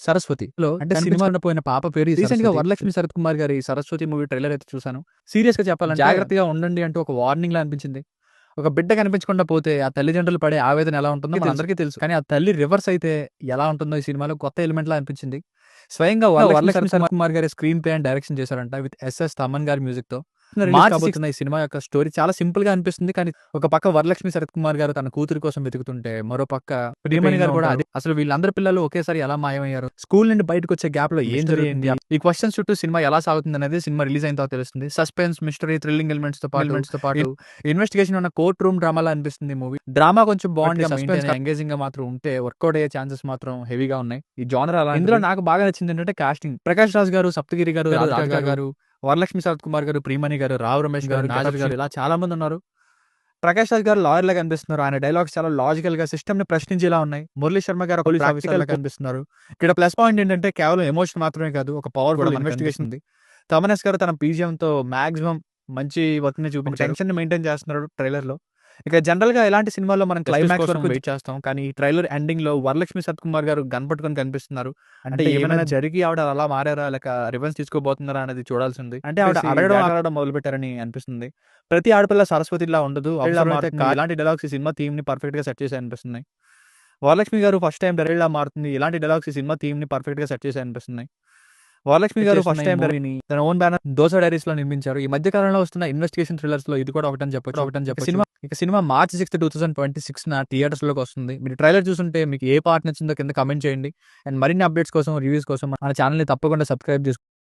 సరస్వతిలో అంటే సినిమాలో పోయిన పాప పేరు రీసెంట్‌గా సరస్వతి. వరలక్ష్మి శరత్ కుమార్ గారి 'సరస్వతి' మూవీ ట్రైలర్ అయితే చూసాను. సీరియస్‌గా చెప్పాలంటే జాగ్రత్తగా ఉండండి అంటూ ఒక వార్నింగ్‌లా అనిపించింది. ఒక బిడ్డ కనిపించకుండా పోతే ఆ తల్లిదండ్రులు పడే ఆవేదన ఎలా ఉంటుందో మనందరికీ తెలుసు. కానీ ఆ తల్లి రివర్స్ అయితే ఎలా ఉంటుందో ఈ సినిమాలో కొత్త ఎలిమెంట్‌లా అనిపించింది. స్వయంగా వరలక్ష్మి శరత్ కుమార్ గారి స్క్రీన్ ప్లే అండ్ డైరెక్షన్ చేశారంట విత్ ఎస్ఎస్ తమన్ గారి మ్యూజిక్‌తో. మార్చి కాబోతున్న ఈ సినిమా యొక్క స్టోరీ చాలా సింపుల్‌గా అనిపిస్తుంది. కానీ ఒక పక్క వరలక్ష్మి శరత్ కుమార్ గారు తన కూతురి కోసం వెతుకుతుంటే, మరో పక్క ప్రియమణి గారు కూడా అదే. అసలు వీళ్ళందరి పిల్లలు ఒకేసారి ఎలా మాయమయ్యారు? స్కూల్ నుండి బయటకొచ్చే గ్యాప్‌లో ఏం జరిగింది? ఈ క్వెషన్స్ చుట్టూ సినిమా ఎలా సాగుతుందనేది సినిమా రిలీజ్ అయిన తర్వాత తెలుస్తుంది. సస్పెన్స్, మిస్టరీ, థ్రిల్లింగ్ ఎలిమెంట్స్‌తో పాటు ఇన్వెస్టిగేషన్ ఉన్న కోర్ట్ రూమ్ డ్రామాలా అనిపిస్తుంది ఈ మూవీ. డ్రామా కొంచెం బాగుంది, సస్పెన్స్ ఎంగేజింగ్ గా మాత్రం ఉంటే వర్కౌట్ అయ్యే ఛాన్సెస్ మాత్రం హెవీగా ఉన్నాయి. ఈ జానర్ అలా. ఇందులో నాకు బాగా నచ్చింది ఏంటంటే కాస్టింగ్. ప్రకాష్ రాజ్ గారు, సప్తగిరి గారు, రాధిక గారు, వరలక్ష్మి శరత్ కుమార్ గారు, ప్రియమణి గారు, రావు రమేష్ గారు, నాజర్ గారు, ఇలా చాలా మంది ఉన్నారు. ప్రకాష్ రాజ్ గారు లాయర్ లాగా కనిపిస్తున్నారు. ఆయన డైలాగ్స్ చాలా లాజికల్ గా సిస్టమ్ ని ప్రశ్నించేలా ఉన్నాయి. మురళీ శర్మ గారు పోలీస్ ఆఫీసర్ లాగా కనిపిస్తున్నారు. ఇక్కడ ప్లస్ పాయింట్ ఏంటంటే కేవలం ఎమోషన్ మాత్రమే కాదు, ఒక పవర్ఫుల్ ఇన్వెస్టిగేషన్ ఉంది. తమనస్ గారు తన పీజిఎం తో మాక్సిమం మంచి వర్క్ ని చూపించారు. టెన్షన్ ని మెయింటైన్ చేస్తున్నారు ట్రైలర్ లో. ఇక జనరల్ గా ఇలాంటి సినిమాల్లో మనం క్లైమాక్స్ వరకు వెయిట్ చేస్తాం. కానీ ఈ ట్రైలర్ ఎండింగ్ లో వరలక్ష్మి శరత్ కుమార్ గారు గన్ పట్టుకొని కనిపిస్తున్నారు. అంటే ఏమైనా జరిగి ఆవిడ అలా మారారా, లేక రివెంజ్ తీసుకోబోతున్నారా అనేది చూడాల్సింది. అంటే ఆవిడ అడగడం మొదలు పెట్టారని అనిపిస్తుంది. ప్రతి ఆడపిల్ల సరస్వతిలా ఉండదు. ఇలాంటి డైలాగ్స్ ఈ సినిమా థీమ్ ని పర్ఫెక్ట్ గా సెట్ చేసి అనిపిస్తున్నాయి. వరలక్ష్మి గారు ఫస్ట్ టైం డైరెక్ట్ లా మారుతుంది. ఇలాంటి డైలాగ్స్ ఈ సినిమా థీమ్ ని పర్ఫెక్ట్ గా సెట్ చేసి అనిపిస్తున్నాయి. వరలక్ష్మి గారు ఫస్ట్ టైం తన ఓన్ బ్యానర్ దోస డైరీస్ లో నిర్మించారు. ఈ మధ్య కాలంలో వస్తున్న ఇన్వెస్టిగేషన్ థ్రిల్లర్స్ లో ఇది కూడా ఒకటని చెప్పొచ్చు. సినిమా మార్చి 6, 2026 థియేటర్స్ లోకి వస్తుంది. మీరు ట్రైలర్ చూస్తుంటే మీకు ఏ పార్ట్ నచ్చిందో కింద కమెంట్ చేయండి. అండ్ మరిన్ని అప్డేట్స్ కోసం, రివ్యూస్ కోసం మన ఛానల్ ని తప్పకుండా సబ్స్క్రైబ్ చేసుకోండి.